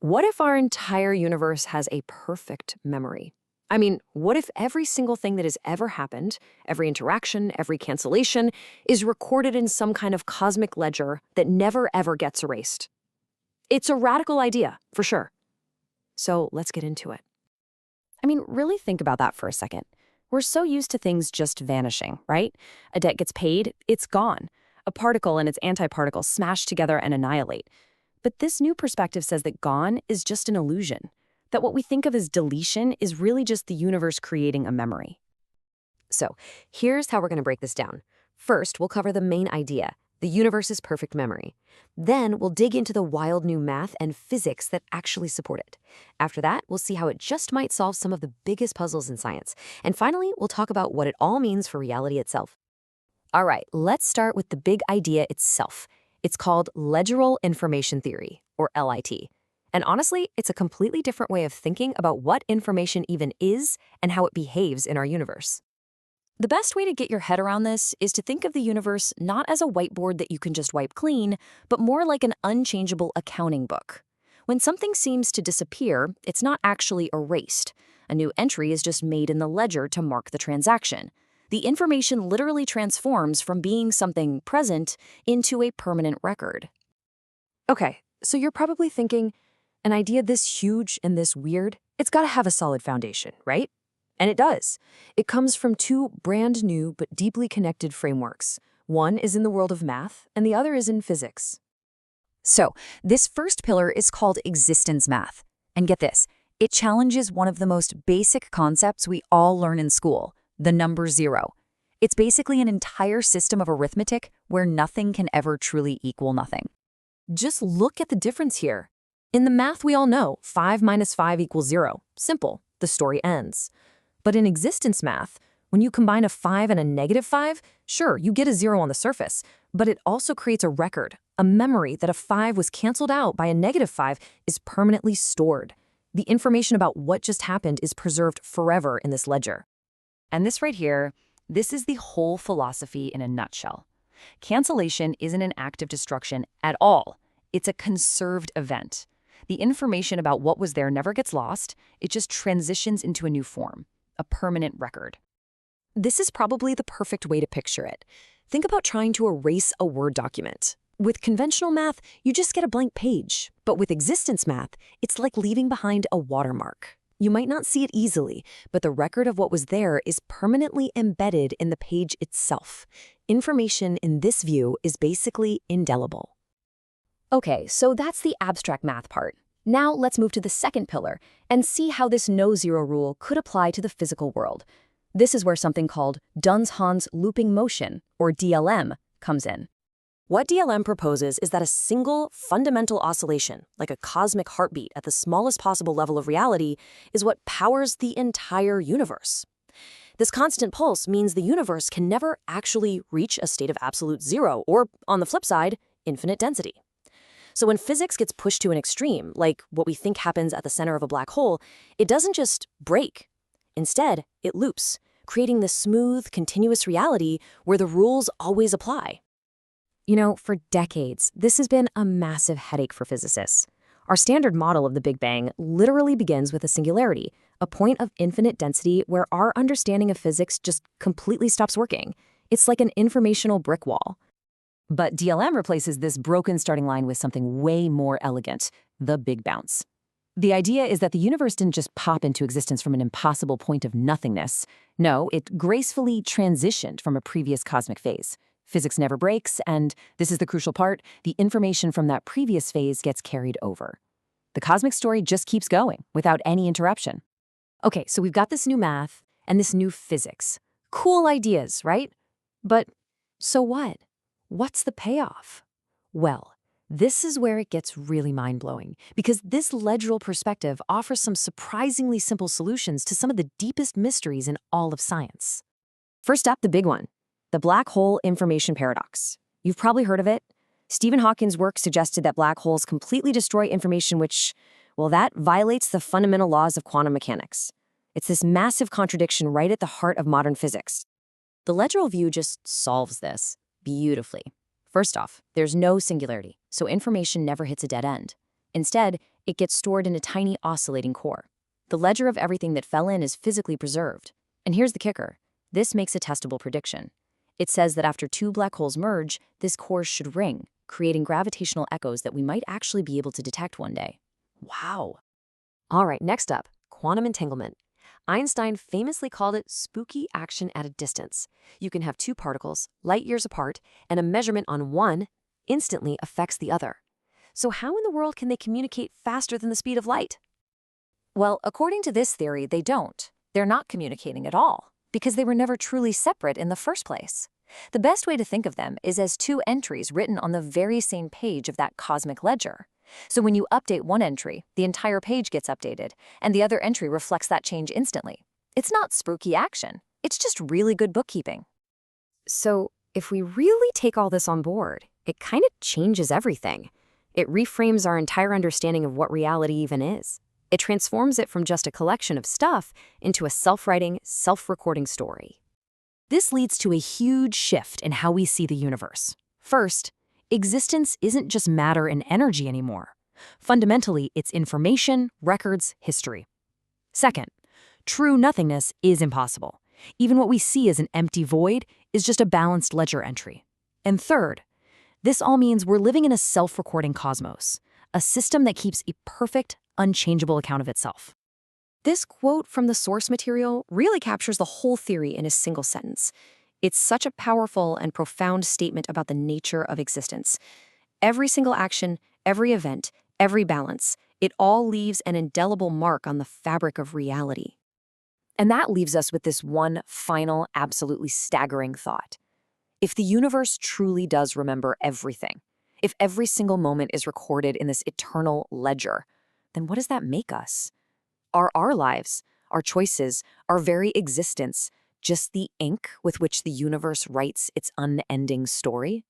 What if our entire universe has a perfect memory? I mean, what if every single thing that has ever happened, every interaction, every cancellation, is recorded in some kind of cosmic ledger that never ever gets erased? It's a radical idea, for sure. So let's get into it. I mean, really think about that for a second. We're so used to things just vanishing, right? A debt gets paid, it's gone. A particle and its antiparticle smash together and annihilate. But this new perspective says that gone is just an illusion, that what we think of as deletion is really just the universe creating a memory. So here's how we're going to break this down. First, we'll cover the main idea, the universe's perfect memory. Then we'll dig into the wild new math and physics that actually support it. After that, we'll see how it just might solve some of the biggest puzzles in science. And finally, we'll talk about what it all means for reality itself. All right, let's start with the big idea itself. It's called Ledgeral information theory, or LIT. And honestly, it's a completely different way of thinking about what information even is and how it behaves in our universe. The best way to get your head around this is to think of the universe not as a whiteboard that you can just wipe clean, but more like an unchangeable accounting book. When something seems to disappear, it's not actually erased. A new entry is just made in the ledger to mark the transaction. The information literally transforms from being something present into a permanent record. Okay, so you're probably thinking, an idea this huge and this weird, it's got to have a solid foundation, right? And it does. It comes from two brand new but deeply connected frameworks. One is in the world of math, and the other is in physics. So, this first pillar is called existence math. And get this, it challenges one of the most basic concepts we all learn in school, the number zero. It's basically an entire system of arithmetic where nothing can ever truly equal nothing. Just look at the difference here. In the math we all know, 5 minus 5 equals 0. Simple. The story ends. But in existence math, when you combine a 5 and a negative 5, sure, you get a 0 on the surface, but it also creates a record, a memory that a 5 was canceled out by a negative 5 is permanently stored. The information about what just happened is preserved forever in this ledger. And this right here, this is the whole philosophy in a nutshell. Cancellation isn't an act of destruction at all. It's a conserved event. The information about what was there never gets lost. It just transitions into a new form, a permanent record. This is probably the perfect way to picture it. Think about trying to erase a Word document. With conventional math, you just get a blank page. But with existence math, it's like leaving behind a watermark. You might not see it easily, but the record of what was there is permanently embedded in the page itself. Information in this view is basically indelible. Okay, so that's the abstract math part. Now let's move to the second pillar and see how this no-zero rule could apply to the physical world. This is where something called Duhon's looping motion, or DLM, comes in. What DLM proposes is that a single fundamental oscillation, like a cosmic heartbeat at the smallest possible level of reality, is what powers the entire universe. This constant pulse means the universe can never actually reach a state of absolute zero, or, on the flip side, infinite density. So when physics gets pushed to an extreme, like what we think happens at the center of a black hole, it doesn't just break. Instead, it loops, creating this smooth, continuous reality where the rules always apply. You know, for decades, this has been a massive headache for physicists. Our standard model of the Big Bang literally begins with a singularity, a point of infinite density where our understanding of physics just completely stops working. It's like an informational brick wall. But DLM replaces this broken starting line with something way more elegant, the Big Bounce. The idea is that the universe didn't just pop into existence from an impossible point of nothingness. No, it gracefully transitioned from a previous cosmic phase. Physics never breaks, and this is the crucial part, the information from that previous phase gets carried over. The cosmic story just keeps going without any interruption. Okay, so we've got this new math and this new physics. Cool ideas, right? But so what? What's the payoff? Well, this is where it gets really mind-blowing, because this ledgeral perspective offers some surprisingly simple solutions to some of the deepest mysteries in all of science. First up, the big one. The black hole information paradox. You've probably heard of it. Stephen Hawking's work suggested that black holes completely destroy information which, well, that violates the fundamental laws of quantum mechanics. It's this massive contradiction right at the heart of modern physics. The Ledgeral view just solves this beautifully. First off, there's no singularity, so information never hits a dead end. Instead, It gets stored in a tiny oscillating core. The ledger of everything that fell in is physically preserved. And here's the kicker. This makes a testable prediction. It says that after two black holes merge, this core should ring, creating gravitational echoes that we might actually be able to detect one day. Wow. All right, next up, quantum entanglement. Einstein famously called it spooky action at a distance. You can have two particles, light years apart, and a measurement on one instantly affects the other. So how in the world can they communicate faster than the speed of light? Well, according to this theory, they don't. They're not communicating at all, because they were never truly separate in the first place. The best way to think of them is as two entries written on the very same page of that cosmic ledger. So when you update one entry, the entire page gets updated, and the other entry reflects that change instantly. It's not spooky action. It's just really good bookkeeping. So if we really take all this on board, it kind of changes everything. It reframes our entire understanding of what reality even is. It transforms it from just a collection of stuff into a self-writing, self-recording story. This leads to a huge shift in how we see the universe. First, existence isn't just matter and energy anymore. Fundamentally, it's information, records, history. Second, true nothingness is impossible. Even what we see as an empty void is just a balanced ledger entry. And third, this all means we're living in a self-recording cosmos, a system that keeps a perfect, unchangeable account of itself. This quote from the source material really captures the whole theory in a single sentence. It's such a powerful and profound statement about the nature of existence. Every single action, every event, every balance, it all leaves an indelible mark on the fabric of reality. And that leaves us with this one final, absolutely staggering thought. If the universe truly does remember everything, if every single moment is recorded in this eternal ledger, then what does that make us? Are our lives, our choices, our very existence just the ink with which the universe writes its unending story?